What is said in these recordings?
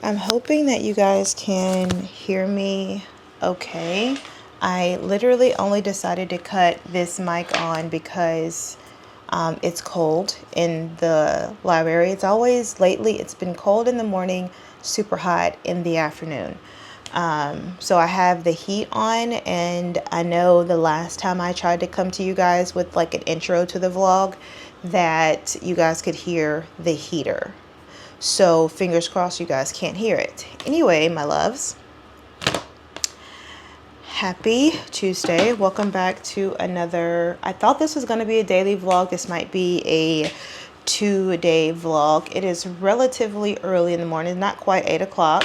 I'm hoping that you guys can hear me okay. I literally only decided to cut this mic on because it's cold in the library. It's always, lately, it's been cold in the morning, super hot in the afternoon. So I have the heat on, and I know the last time I tried to come to you guys with like an intro to the vlog that you guys could hear the heater. So fingers crossed you guys can't hear it. Anyway, my loves, happy Tuesday. Welcome back to another, I thought this was going to be a daily vlog. This might be a 2-day vlog. It is relatively early in the morning, not quite 8 o'clock.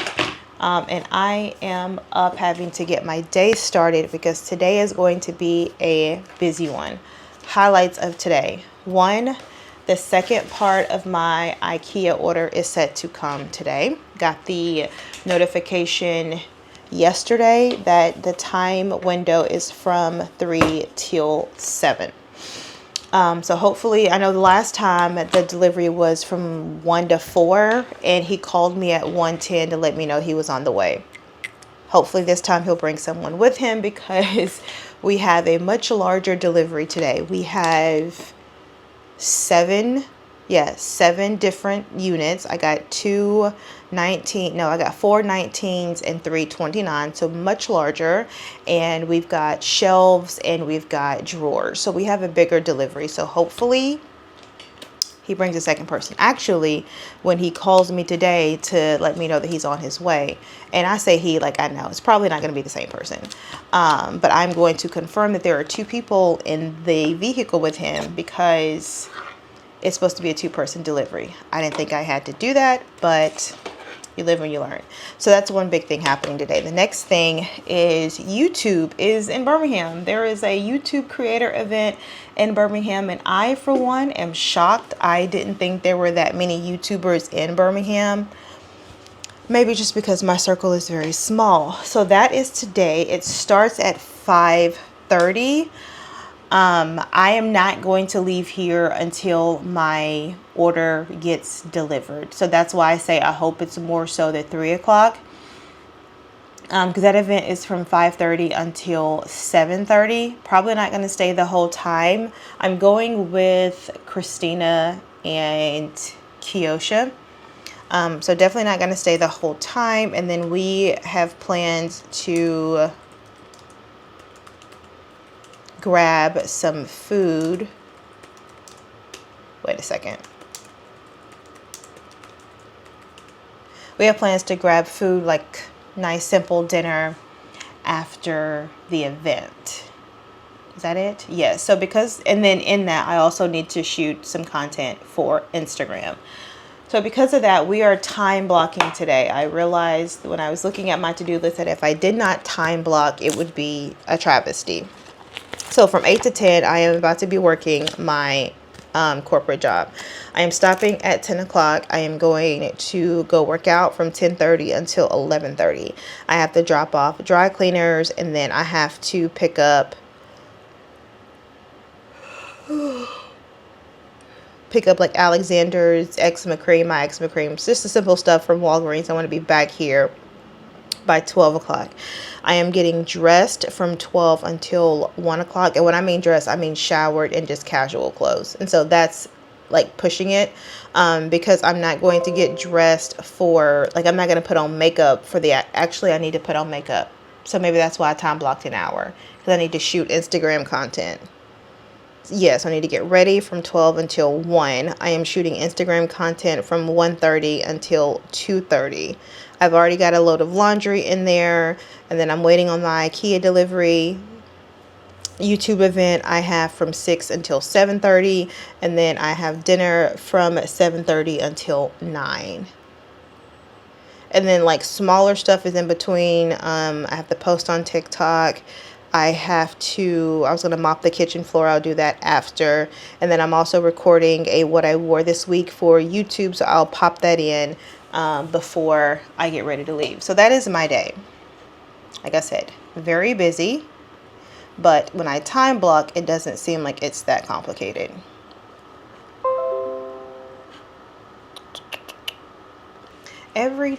And I am up having to get my day started because today is going to be a busy one. Highlights of today. 1, the second part of my IKEA order is set to come today. Got the notification yesterday that the time window is from 3 till 7. So hopefully, I know the last time the delivery was from 1 to 4, and he called me at 1:10 to let me know he was on the way. Hopefully this time he'll bring someone with him because we have a much larger delivery today. We have 7 different units. I got 4 19s and 3 29s, so much larger. And we've got shelves and we've got drawers, so we have a bigger delivery. So hopefully he brings a second person. Actually, when he calls me today to let me know that he's on his way, and I say he, like I know it's probably not going to be the same person, but I'm going to confirm that there are 2 people in the vehicle with him because it's supposed to be a 2-person delivery. I didn't think I had to do that, but you live and you learn. So that's one big thing happening today. The next thing is YouTube is in Birmingham. There is a YouTube creator event in Birmingham, and I, for one, am shocked. I didn't think there were that many YouTubers in Birmingham. Maybe just because my circle is very small. So that is today. It starts at 5:30. I am not going to leave here until my order gets delivered. So that's why I say I hope it's more so than 3 o'clock. Because that event is from 5:30 until 7:30. Probably not going to stay the whole time. I'm going with Christina and Kiosha. So definitely not going to stay the whole time. And then we have plans to grab some food. Wait a second. We have plans to grab food, like nice simple dinner after the event. Is that it? Yes. So and then in that I also need to shoot some content for Instagram. So because of that, we are time blocking today. I realized when I was looking at my to-do list that if I did not time block, it would be a travesty. So from 8 to 10, I am about to be working my corporate job. I am stopping at 10 o'clock. I am going to go work out from 10:30 until 11:30. I have to drop off dry cleaners, and then I have to pick up like Alexander's eczema cream, my eczema cream, just the simple stuff from Walgreens. I want to be back here by 12 o'clock. I am getting dressed from 12 until 1 o'clock. And when I mean dressed, I mean showered and just casual clothes. And so that's like pushing it, because I'm not going to get dressed for, like, I'm not going to put on makeup for actually I need to put on makeup. So maybe that's why I time blocked an hour, because I need to shoot Instagram content. Yes, I need to get ready from 12 until 1. I am shooting Instagram content from 1:30 until 2:30. I've already got a load of laundry in there, and then I'm waiting on my IKEA delivery. YouTube event I have from 6 until 7:30, and then I have dinner from 7:30 until 9. And then like smaller stuff is in between. I have to post on TikTok. I was going to mop the kitchen floor. I'll do that after. And then I'm also recording a what I wore this week for YouTube. So I'll pop that in before I get ready to leave. So that is my day. Like I said, very busy. But when I time block, it doesn't seem like it's that complicated. every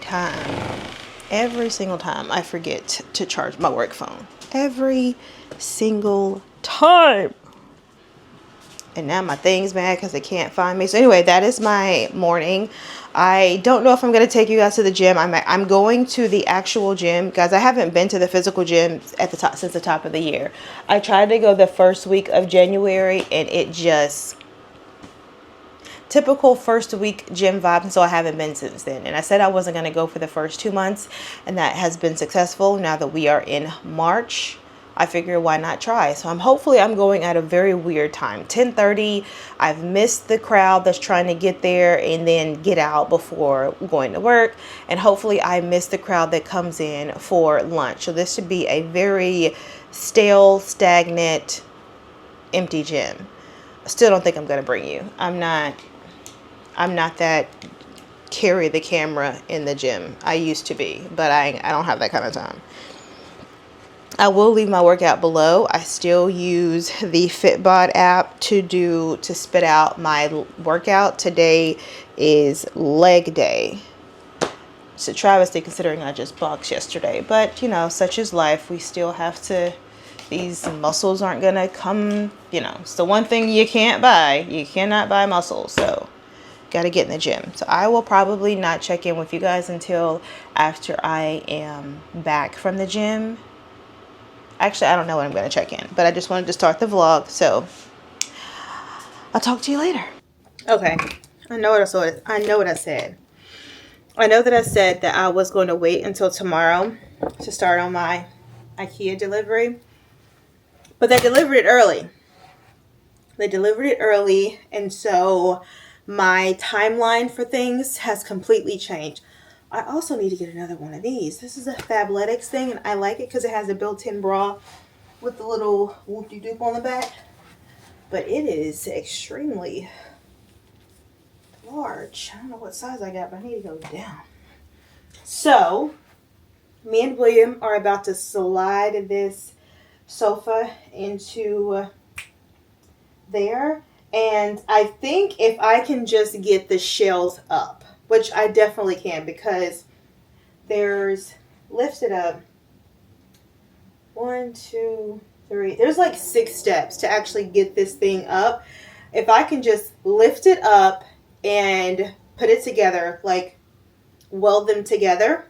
single time I forget to charge my work phone. Every single time. And now my thing's mad because they can't find me. So anyway, that is my morning. I don't know if I'm going to take you guys to the gym. I'm going to the actual gym. Guys, I haven't been to the physical gym at the top since the top of the year. I tried to go the first week of January and it just... typical first week gym vibe, and so I haven't been since then. And I said I wasn't going to go for the first 2 months, and that has been successful. Now that we are in March, I figure why not try. So hopefully I'm going at a very weird time, 10:30. I've missed the crowd that's trying to get there and then get out before going to work, and hopefully I miss the crowd that comes in for lunch. So this should be a very stale, stagnant, empty gym. I still don't think I'm going to bring you. I'm not that carry the camera in the gym. I used to be, but I don't have that kind of time. I will leave my workout below. I still use the FitBod app to spit out my workout. Today is leg day. It's a travesty considering I just boxed yesterday, but you know, such is life. We still have to, these muscles aren't gonna come, you know, it's the one thing you can't buy. You cannot buy muscles, so got to get in the gym. So I will probably not check in with you guys until after I am back from the gym. Actually, I don't know when I'm going to check in, but I just wanted to start the vlog, so I'll talk to you later. Okay, I know what I said. I know that I said that I was going to wait until tomorrow to start on my IKEA delivery, but they delivered it early. And so my timeline for things has completely changed. I also need to get another one of these. This is a Fabletics thing, and I like it because it has a built-in bra with the little whoop-de-doop on the back. But it is extremely large. I don't know what size I got, but I need to go down. So, me and William are about to slide this sofa into there. And I think if I can just get the shelves up, which I definitely can, because there's, lifted up, 1, 2, 3, there's like 6 steps to actually get this thing up. If I can just lift it up and put it together, like weld them together,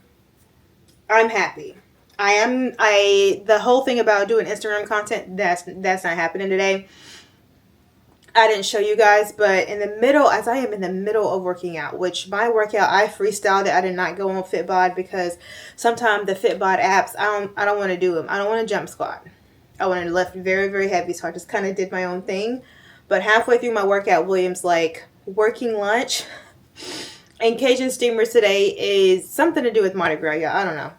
I'm happy. The whole thing about doing Instagram content, that's not happening today. I didn't show you guys, but in the middle, as I am in the middle of working out, which my workout, I freestyled it. I did not go on FitBod because sometimes the FitBod apps, I don't want to do them. I don't want to jump squat. I want to lift very, very heavy, so I just kind of did my own thing. But halfway through my workout, William's like, working lunch. And Cajun Steamers today is something to do with Mardi Gras, yeah, I don't know.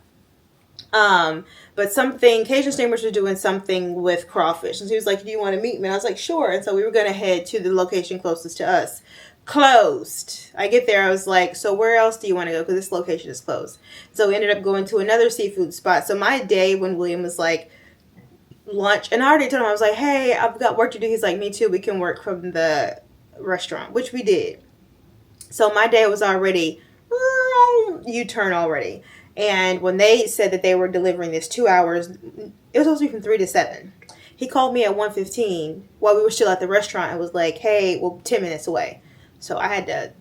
But Cajun Steamers was doing something with crawfish. And he was like, do you want to meet me? And I was like, sure. And so we were going to head to the location closest to us. Closed. I get there. I was like, so where else do you want to go? Because this location is closed. So we ended up going to another seafood spot. So my day when William was like, lunch. And I already told him, I was like, hey, I've got work to do. He's like, me too. We can work from the restaurant, which we did. So my day was already, U-turn already. And when they said that they were delivering this 2 hours, it was supposed to be from 3 to 7. He called me at 1:15 while we were still at the restaurant and was like, hey, well, 10 minutes away. So I had to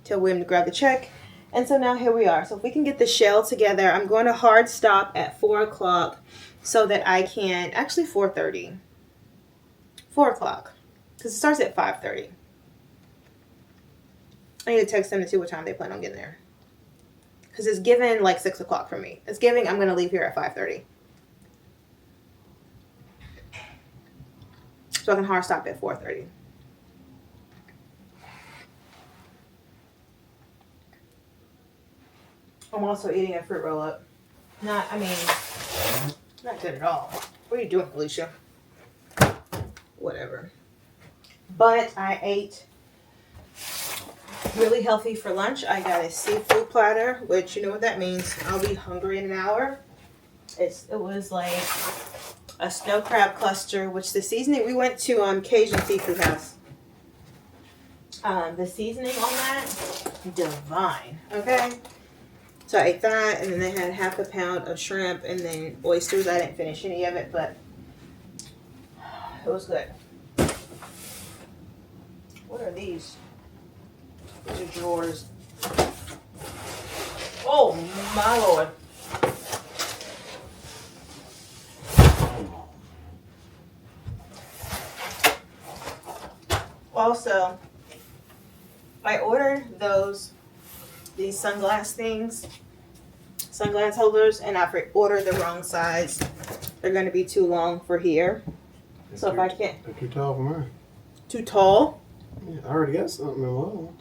tell William to grab the check. And so now here we are. So if we can get the shell together, I'm going to hard stop at 4 o'clock so that I can, actually 4:30. 4 o'clock. Because it starts at 5:30. I need to text them to see what time they plan on getting there. Because it's given like 6 o'clock for me. It's giving I'm going to leave here at 5:30. So I can hard stop at 4:30. I'm also eating a fruit roll up. Not good at all. What are you doing, Alicia? Whatever. But I ate really healthy for lunch. I got a seafood platter, which you know what that means. I'll be hungry in an hour. It was like a snow crab cluster, which the seasoning, we went to Cajun Seafood House. The seasoning on that divine. Okay. So I ate that, and then they had half a pound of shrimp and then oysters. I didn't finish any of it, but it was good. What are these? These are drawers. Oh my Lord. Also, I ordered these sunglass things, sunglass holders, and I ordered the wrong size. They're going to be too long for here. So if I can't. They're too tall for mine. Too tall? Yeah, I already got something in one.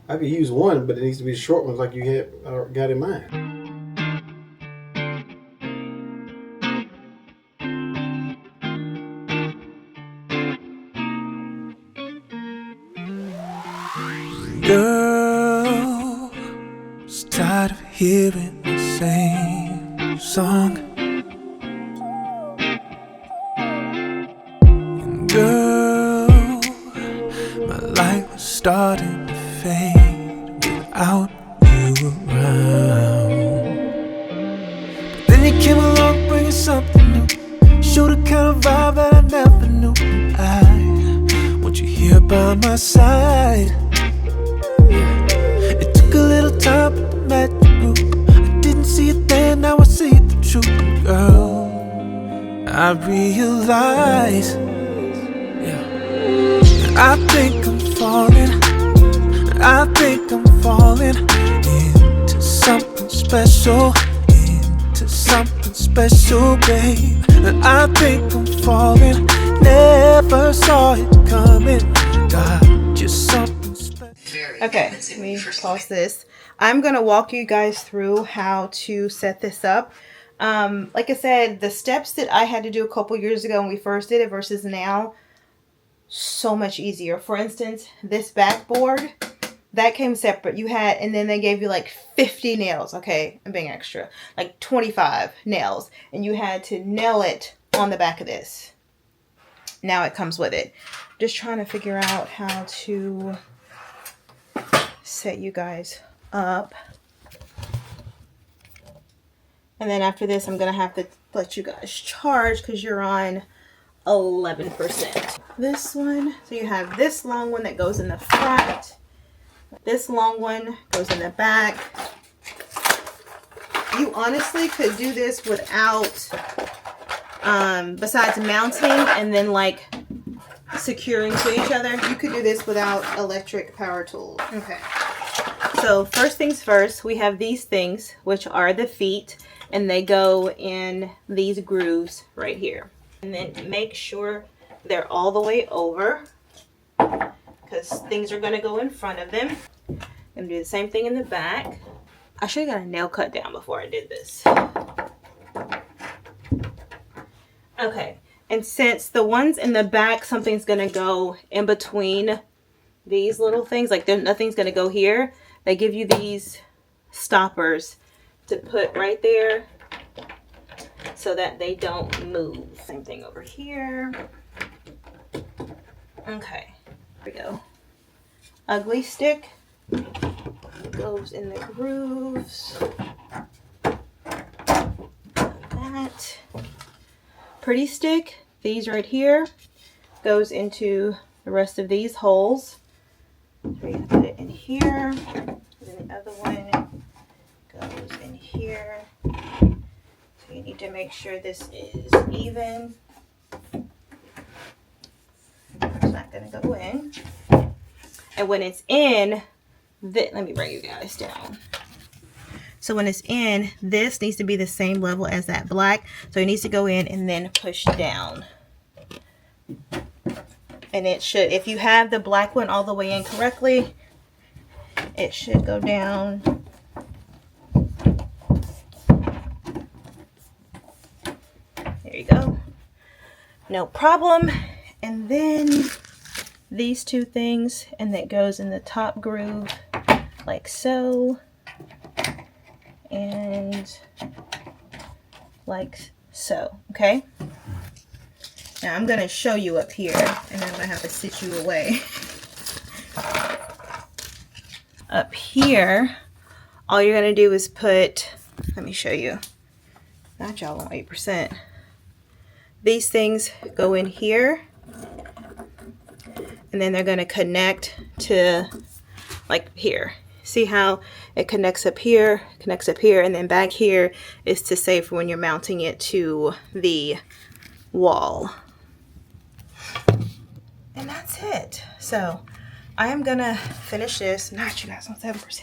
I could use one, but it needs to be the short ones like you got in mind. Girl, was tired of hearing the same song. And girl, my light was starting to fade without you around. But then you came along bringing something new. Showed the kind of vibe that I never knew. I want you here by my side. It took a little time, but the magic grew. I didn't see it then, now I see the truth. Girl, I realize, I think I'm falling. I think I'm falling into something special. Into something special, babe. I think I'm falling. Never saw it coming. Got just something. Okay, let me pause this. I'm going to walk you guys through how to set this up. Like I said, the steps that I had to do a couple years ago when we first did it versus now, so much easier. For instance, this backboard, that came separate. You had, and then they gave you like 50 nails. Okay, I'm being extra. Like 25 nails. And you had to nail it on the back of this. Now it comes with it. Just trying to figure out how to set you guys up. And then after this, I'm going to have to let you guys charge because you're on 11%. This one, so you have this long one that goes in the front. This long one goes in the back. You honestly could do this without, besides mounting and then like securing to each other, you could do this without electric power tools. Okay. So first things first, we have these things, which are the feet, and they go in these grooves right here. And then make sure they're all the way over because things are going to go in front of them. I'm going to do the same thing in the back. I should have got a nail cut down before I did this. Okay. And since the ones in the back, something's going to go in between these little things, like nothing's going to go here, they give you these stoppers to put right there so that they don't move. Same thing over here. Okay, here we go. Ugly stick goes in the grooves. That. Pretty stick, these right here, goes into the rest of these holes. So you put it in here, and then the other one goes in here. So you need to make sure this is even. It's not going to go in. And when it's in, let me bring you guys down. So when it's in, this needs to be the same level as that black. So it needs to go in and then push down. And it should, if you have the black one all the way in correctly, it should go down. There you go. No problem. And then these two things, and that goes in the top groove like so. And like so, okay? Now I'm gonna show you up here, and I'm gonna have to sit you away. up here, all you're gonna do is put, let me show you, not y'all on 8%. These things go in here, and then they're gonna connect to like here. See how it connects up here, and then back here is to save for when you're mounting it to the wall. And that's it. So I am gonna finish this. Not you guys on 7%.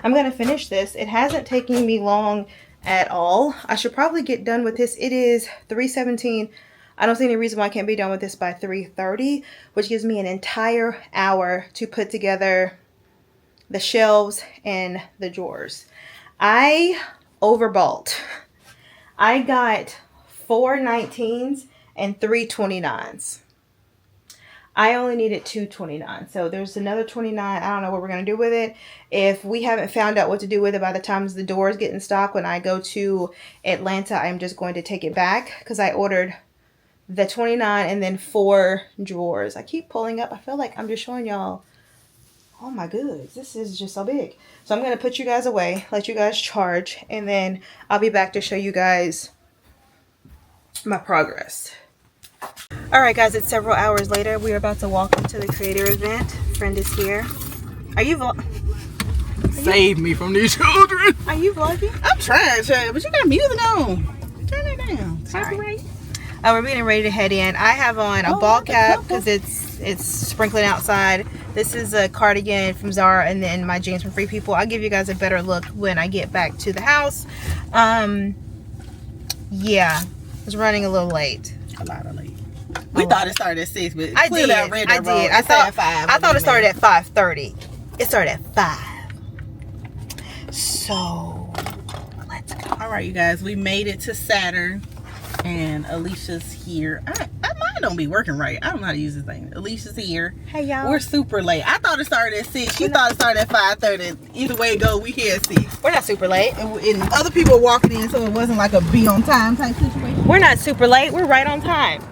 I'm gonna finish this. It hasn't taken me long at all. I should probably get done with this. It is 3:17. I don't see any reason why I can't be done with this by 3:30, which gives me an entire hour to put together the shelves and the drawers. I overbought. I got 4 19s and 3 29s. I only needed 2 29s. So there's another 29. I don't know what we're going to do with it. If we haven't found out what to do with it by the time the doors get in stock, when I go to Atlanta, I'm just going to take it back because I ordered the 29 and then 4 drawers. I keep pulling up. I feel like I'm just showing y'all. Oh my goods, this is just so big. So I'm going to put you guys away, let you guys charge, and then I'll be back to show you guys my progress. All right, guys, it's several hours later. We are about to walk into the creator event. Friend is here. Are you Save me from these children. Are you vlogging? I'm trying, child, but you got music on. Turn it down. Sorry. We're getting ready to head in. I have on a ball cap because it's sprinkling outside. This is a cardigan from Zara, and then my jeans from Free People. I'll give you guys a better look when I get back to the house. Yeah, I was running a little late. A lot of late. We thought it started at 6, but I did. I thought it started at 5:30. It started at 5. So let's go. All right, you guys, we made it to Saturn, and Alicia's here. Mine don't be working right. I don't know how to use this thing. Alicia's here. Hey, y'all. We're super late. I thought it started at 6. She thought it started at 5:30. Either way it go, we here at 6. We're not super late. And other people were walking in, so it wasn't like a be on time type situation. We're not super late. We're right on time.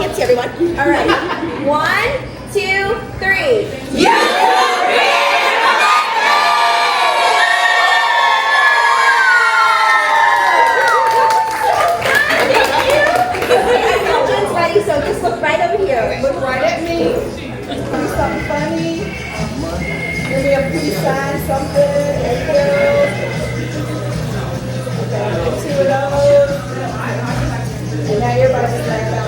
audience, everyone. All right. 1, 2, 3. YouTube! Ready, so just look right over here. Look right at me. Do something funny. Give me a peace sign, something. There you go. Okay, 2 of those. And now everybody's just like that.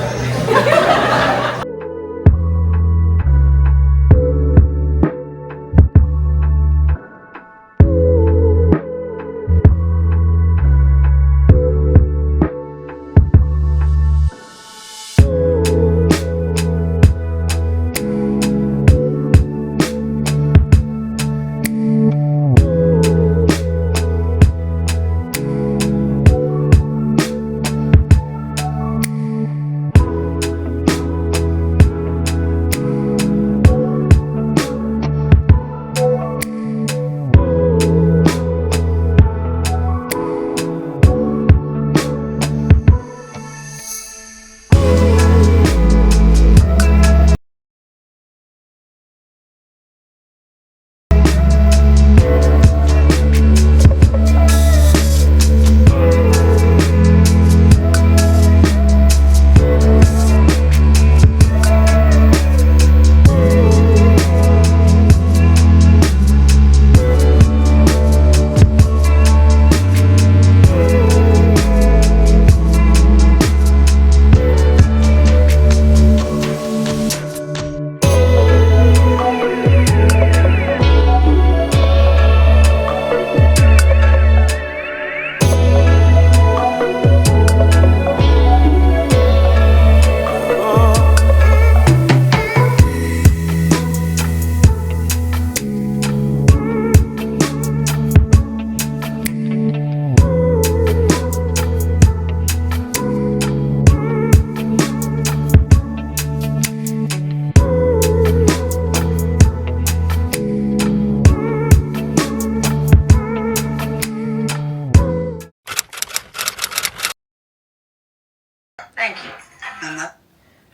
Thank you.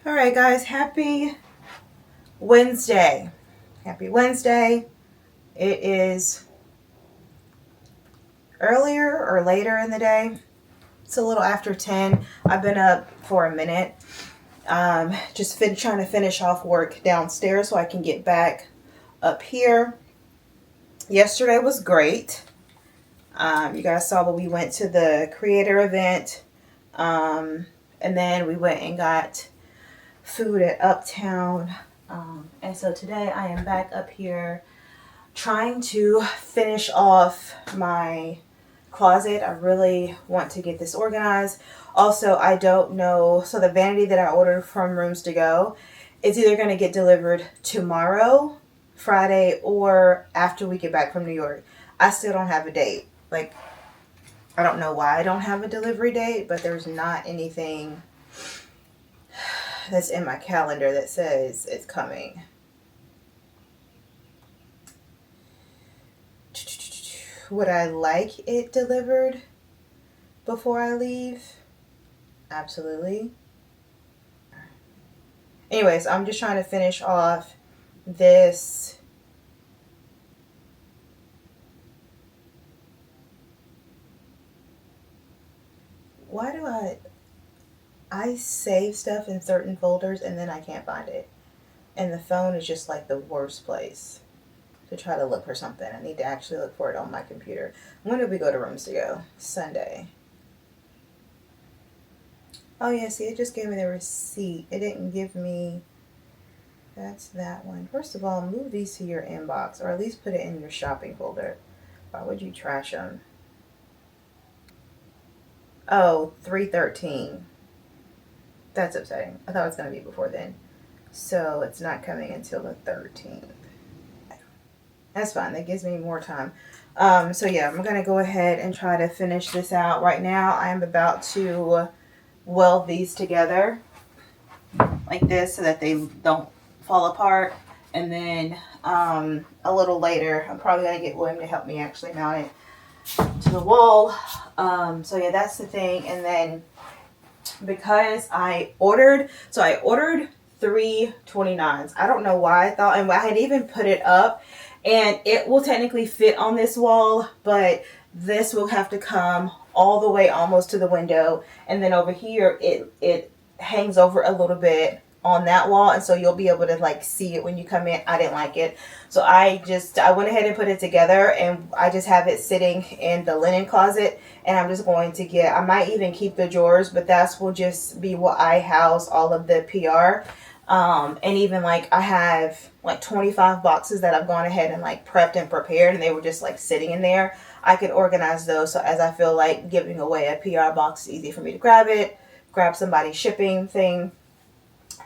All right, guys, happy Wednesday. Happy Wednesday. It is earlier or later in the day. It's a little after 10. I've been up for a minute. Just trying to finish off work downstairs so I can get back up here. Yesterday was great. You guys saw when we went to the creator event. And then we went and got food at Uptown. And so today I am back up here trying to finish off my closet. I really want to get this organized. Also, I don't know. So the vanity that I ordered from Rooms to Go, it's either going to get delivered tomorrow, Friday, or after we get back from New York. I still don't have a date. Like, I don't know why I don't have a delivery date, but there's not anything that's in my calendar that says it's coming. Would I like it delivered before I leave? Absolutely. Anyways, I'm just trying to finish off this. Why do I save stuff in certain folders and then I can't find it? And the phone is just like the worst place to try to look for something. I need to actually look for it on my computer. When did we go to Rooms to Go? Sunday. Oh yeah, see, it just gave me the receipt. It didn't give me, that's that one. First of all, move these to your inbox, or at least put it in your shopping folder. Why would you trash them? Oh, 3/13. That's upsetting. I thought it was going to be before then. So it's not coming until the 13th. That's fine. That gives me more time. So yeah, I'm going to go ahead and try to finish this out. Right now, I am about to weld these together like this so that they don't fall apart. And then a little later, I'm probably going to get William to help me actually mount it to the wall. So yeah, that's the thing. And then because I ordered 329s. I don't know why I thought, and I had even put it up, and it will technically fit on this wall, but this will have to come all the way almost to the window, and then over here it hangs over a little bit on that wall, and so you'll be able to like see it when you come in. I didn't like it, so I went ahead and put it together, and I just have it sitting in the linen closet, and I'm just going to I might even keep the drawers, but that will just be what I house all of the PR. And even like I have like 25 boxes that I've gone ahead and like prepped and prepared, and they were just like sitting in there. I could organize those, so as I feel like giving away a PR box, it's easy for me to grab somebody's shipping thing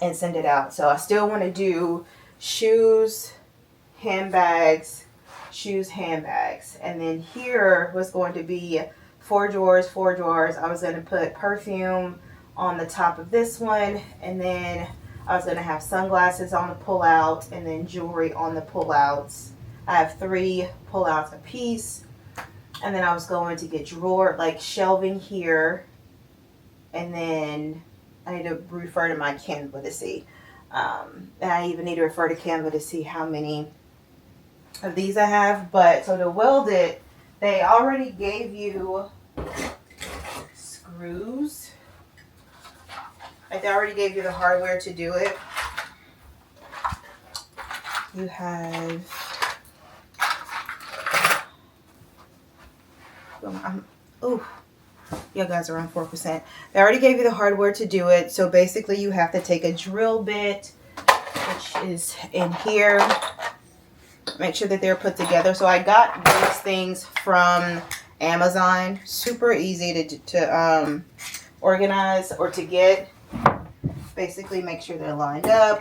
and send it out. So I still want to do shoes, handbags, and then here was going to be 4 drawers. I was going to put perfume on the top of this one, and then I was going to have sunglasses on the pull-out, and then jewelry on the pull-outs. I have 3 pull-outs a piece, and then I was going to get shelving here, and then I need to refer to my Canva to see. And I even need to refer to Canva to see how many of these I have. But so to weld it, they already gave you screws. Like they already gave you the hardware to do it. You have you guys are on 4%. They already gave you the hardware to do it. So basically you have to take a drill bit, which is in here. Make sure that they're put together. So I got these things from Amazon. Super easy to organize or to get. Basically make sure they're lined up.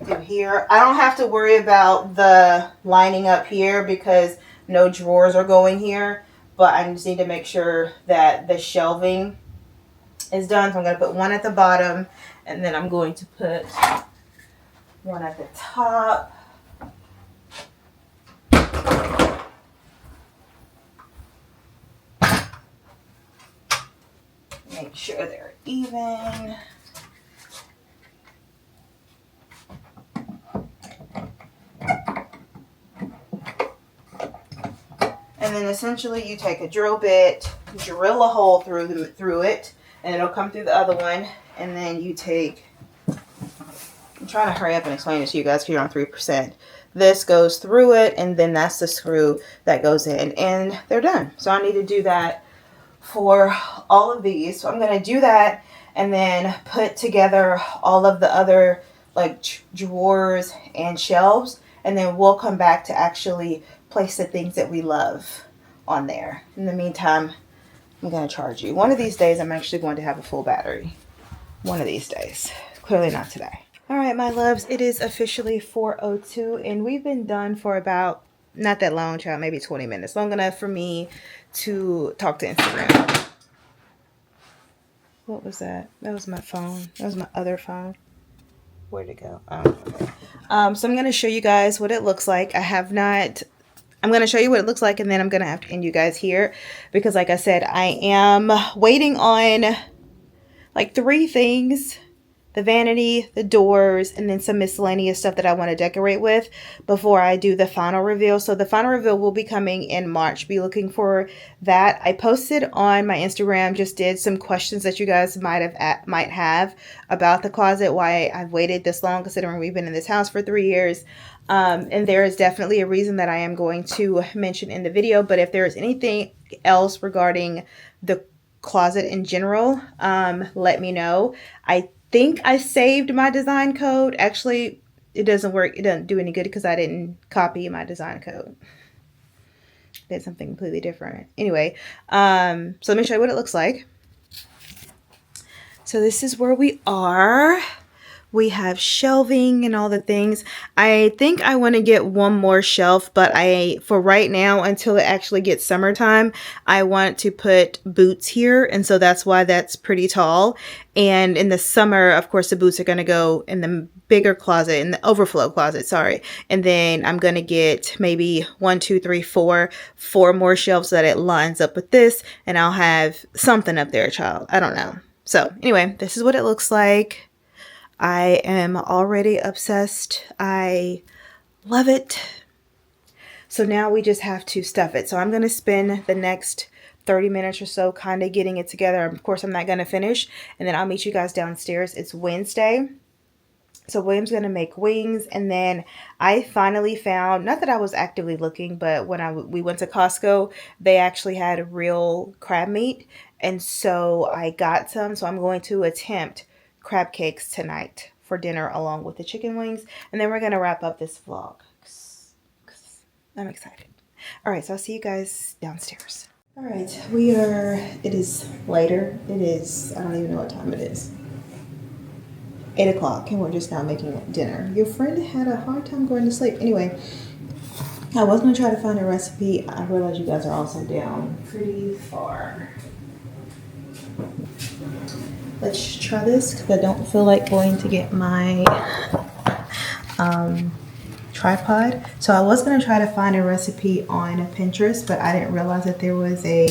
Through here. I don't have to worry about the lining up here because no drawers are going here. But I just need to make sure that the shelving is done. So I'm going to put one at the bottom, and then I'm going to put one at the top. Make sure they're even. And then essentially you take a drill bit, drill a hole through it, and it'll come through the other one. And then you take, I'm trying to hurry up and explain it to you guys here on 3%. This goes through it, and then that's the screw that goes in, and they're done. So I need to do that for all of these. So I'm going to do that and then put together all of the other like drawers and shelves, and then we'll come back to actually place the things that we love on there. In the meantime, I'm going to charge you. One of these days, I'm actually going to have a full battery. One of these days. Clearly not today. All right, my loves, it is officially 4:02, and we've been done for about, not that long, child, maybe 20 minutes. Long enough for me to talk to Instagram. What was that? That was my phone. That was my other phone. Where'd it go? Oh, okay. So I'm going to show you guys what it looks like. I'm going to show you what it looks like, and then I'm going to have to end you guys here because, like I said, I am waiting on like 3 things. The vanity, the doors, and then some miscellaneous stuff that I want to decorate with before I do the final reveal. So the final reveal will be coming in March. Be looking for that. I posted on my Instagram, just did some questions that you guys might have about the closet, why I've waited this long considering we've been in this house for 3 years. And there is definitely a reason that I am going to mention in the video. But if there is anything else regarding the closet in general, let me know. I think I saved my design code. Actually, it doesn't work. It doesn't do any good because I didn't copy my design code. I did something completely different. Anyway, so let me show you what it looks like. So this is where we are We have shelving and all the things. I think I want to get one more shelf, but for right now, until it actually gets summertime, I want to put boots here. And so that's why that's pretty tall. And in the summer, of course, the boots are going to go in the bigger closet, in the overflow closet, sorry. And then I'm going to get maybe 1, 2, 3, 4 more shelves so that it lines up with this. And I'll have something up there, child. I don't know. So anyway, this is what it looks like. I am already obsessed. I love it. So now we just have to stuff it. So I'm going to spend the next 30 minutes or so kind of getting it together. Of course, I'm not going to finish. And then I'll meet you guys downstairs. It's Wednesday. So William's going to make wings. And then I finally found, not that I was actively looking, but when we went to Costco, they actually had real crab meat. And so I got some. So I'm going to attempt crab cakes tonight for dinner along with the chicken wings, and then we're gonna wrap up this vlog. I'm excited. All right, so I'll see you guys downstairs. All right, it is later. It is, I don't even know what time it is. 8 o'clock, and we're just now making dinner. Your friend had a hard time going to sleep. Anyway, I was gonna try to find a recipe. I realize you guys are also down pretty far. Let's try this because I don't feel like going to get my tripod. So I was going to try to find a recipe on Pinterest, but I didn't realize that there was a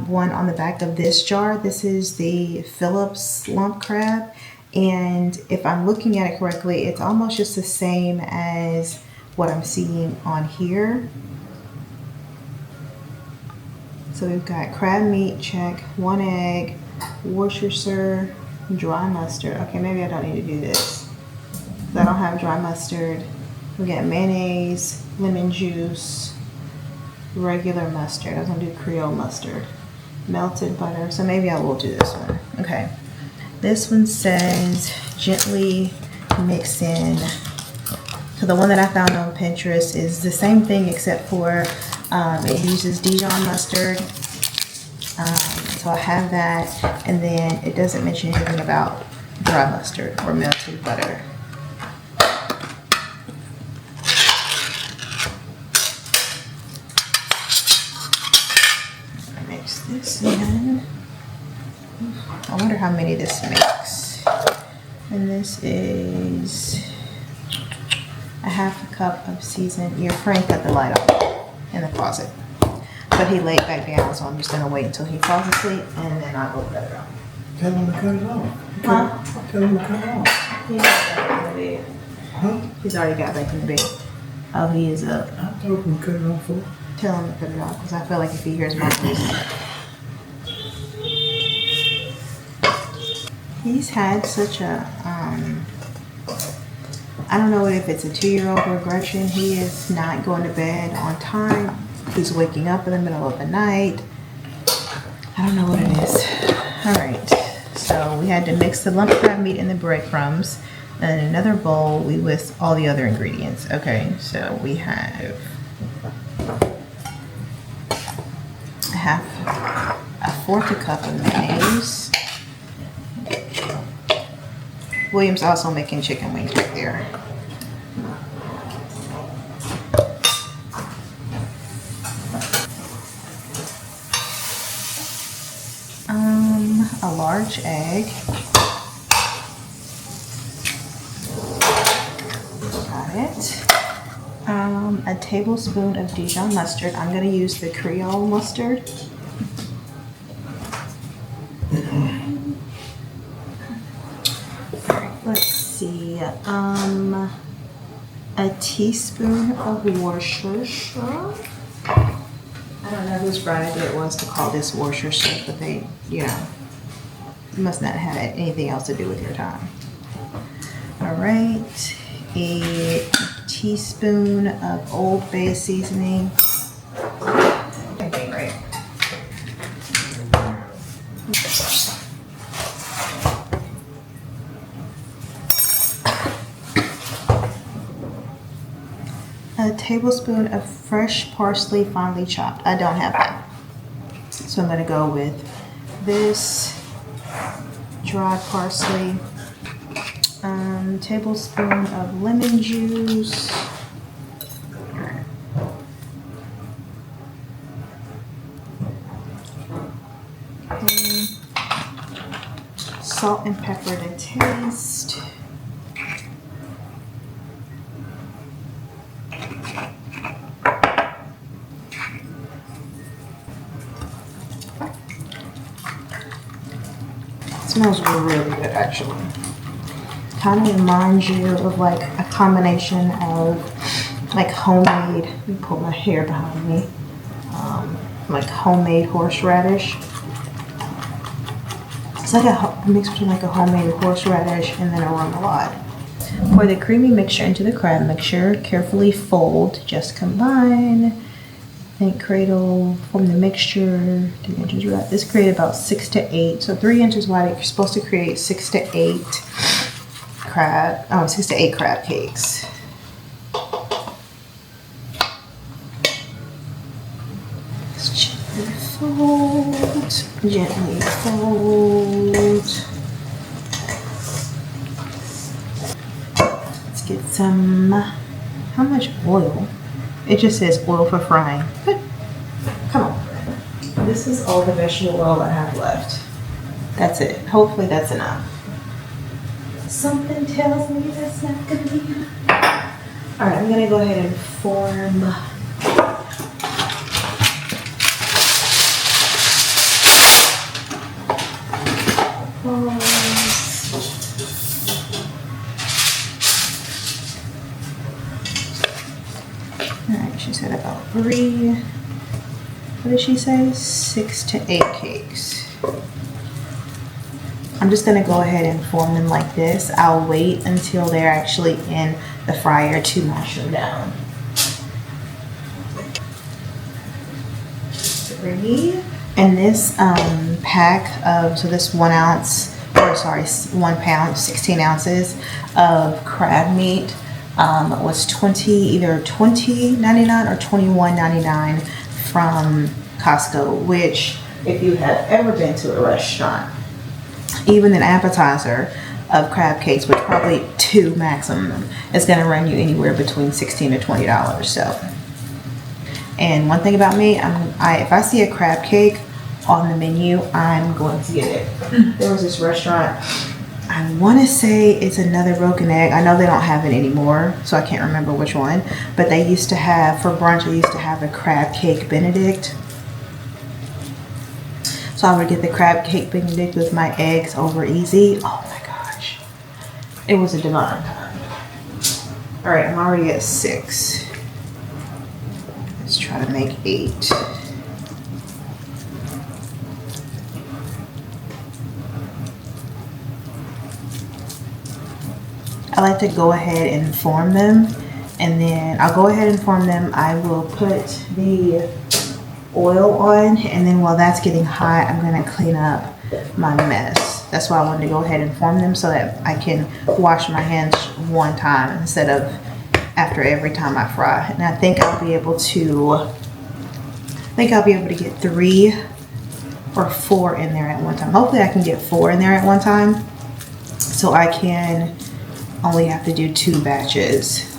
one on the back of this jar. This is the Phillips lump crab, and if I'm looking at it correctly, it's almost just the same as what I'm seeing on here. So we've got crab meat, check, 1 egg, Worcestershire, dry mustard. Okay, maybe I don't need to do this. I don't have dry mustard. We got mayonnaise, lemon juice, regular mustard. I was gonna do Creole mustard, melted butter. So maybe I will do this one. Okay. This one says gently mix in. So the one that I found on Pinterest is the same thing except for it uses Dijon mustard. So I have that, and then it doesn't mention anything about dry mustard or melted butter. Mix this in. I wonder how many this makes. And this is a ½ cup of seasoned. Your friend cut the light off in the closet, but he laid back down, so I'm just gonna wait until he falls asleep, and then I'll go cut it off. Tell him to cut it off. Huh? Tell him to cut it off. He's already got back in the bed. Huh? He's already got back in the bed. Oh, he is up. I told him to cut it off for. Tell him to cut it off, because I feel like if he hears my voice. He's had such a, I don't know if it's a 2-year-old regression. He is not going to bed on time. He's waking up in the middle of the night. I don't know what it is. All right, so we had to mix the lump crab meat and the breadcrumbs. And in another bowl, we list all the other ingredients. Okay, so we have a 1/4 cup of mayonnaise. William's also making chicken wings right there. A large egg. Got it. A tablespoon of Dijon mustard. I'm going to use the Creole mustard. Let's see. A teaspoon of Worcestershire. I don't know whose bright idea it was to call this Worcestershire, but they, must not have had anything else to do with your time. All right, a teaspoon of Old Bay seasoning. Okay, great. A tablespoon of fresh parsley finely chopped. I don't have that. So I'm going to go with this dried parsley. Tablespoon of lemon juice. Okay. Salt and pepper to taste. It smells really good, actually. Kind of reminds you of like a combination of like homemade, let me pull my hair behind me, like homemade horseradish. It's like a mix between like a homemade horseradish and then a remoulade. Pour the creamy mixture into the crab mixture. Carefully fold, just combine. Think cradle, form the mixture, 3 inches wide. This created about 6 to 8, so 3 inches wide. You're supposed to create 6 to 8 crab, 6 to 8 crab cakes. Gently fold, gently fold. Let's get some, how much oil? It just says oil for frying, but come on. This is all the vegetable oil I have left. That's it. Hopefully that's enough. Something tells me that's not gonna be enough. All right, I'm gonna go ahead and form. Alright, she said about 3, what did she say? 6 to 8 cakes. I'm just gonna go ahead and form them like this. I'll wait until they're actually in the fryer to mash them down. 3. And this pack of, so this 1 ounce, or sorry, 1 pound, 16 ounces of crab meat was either $20.99 or $21.99 from Costco, which if you have ever been to a restaurant, even an appetizer of crab cakes, which probably 2 maximum, is going to run you anywhere between $16 to $20. So, and one thing about me, if I see a crab cake on the menu, I'm going to get it. There was this restaurant, I want to say it's Another Broken Egg. I know they don't have it anymore, so I can't remember which one, but they used to have, for brunch, they used to have a crab cake Benedict. So I would get the crab cake Benedict with my eggs over easy. Oh my gosh. It was a divine time. All right, I'm already at 6. Let's try to make 8. I like to go ahead and form them, and then I'll go ahead and form them. I will put the oil on, and then while that's getting hot, I'm going to clean up my mess. That's why I wanted to go ahead and form them, so that I can wash my hands one time instead of after every time I fry. And I think I'll be able to get 3 or 4 in there at one time. Hopefully I can get 4 in there at one time, so I can only have to do 2 batches.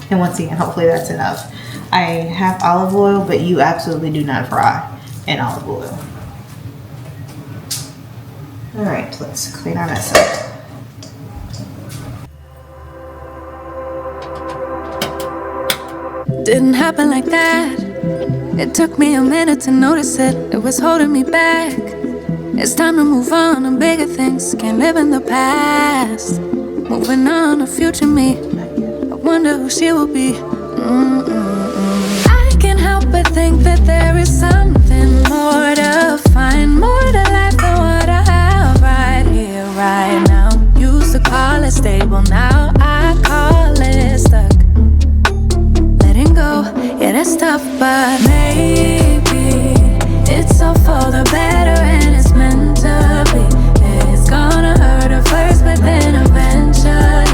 And once again, hopefully that's enough. I have olive oil, but you absolutely do not fry in olive oil. All right, let's clean our mess up. Didn't happen like that. It took me a minute to notice it. It was holding me back. It's time to move on to bigger things. Can't live in the past. Moving on to future me. I wonder who she will be. I can't help but think that there is something more to find, more to life than what I have right here, right now. Used to call it stable, now I call it stuck. Letting go, yeah, that's tough, but maybe it's all for the better and it's meant to be. It's gonna hurt at first, but then eventually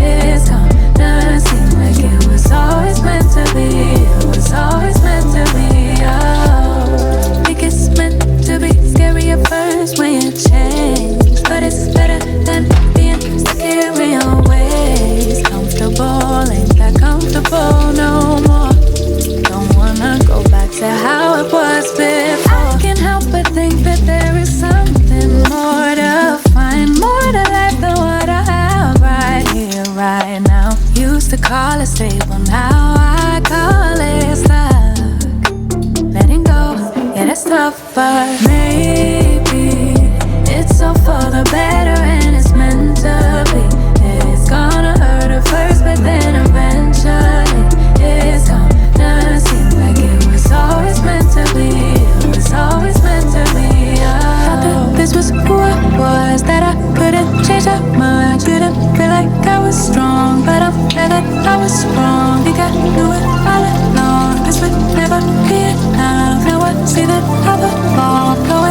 it's gonna seem like it was always meant to be. It was always meant to be. Oh, I think it's meant but maybe it's all for the better and it's meant to be. It's gonna hurt at first, but then eventually it's gonna seem like it was always meant to be. It was always meant to be. Thought that this was who I was, that I couldn't change that much. Couldn't feel like I was strong, but I'm glad that I was wrong. Think I knew it all along, 'cause we'd never be enough. Now I see that I belong.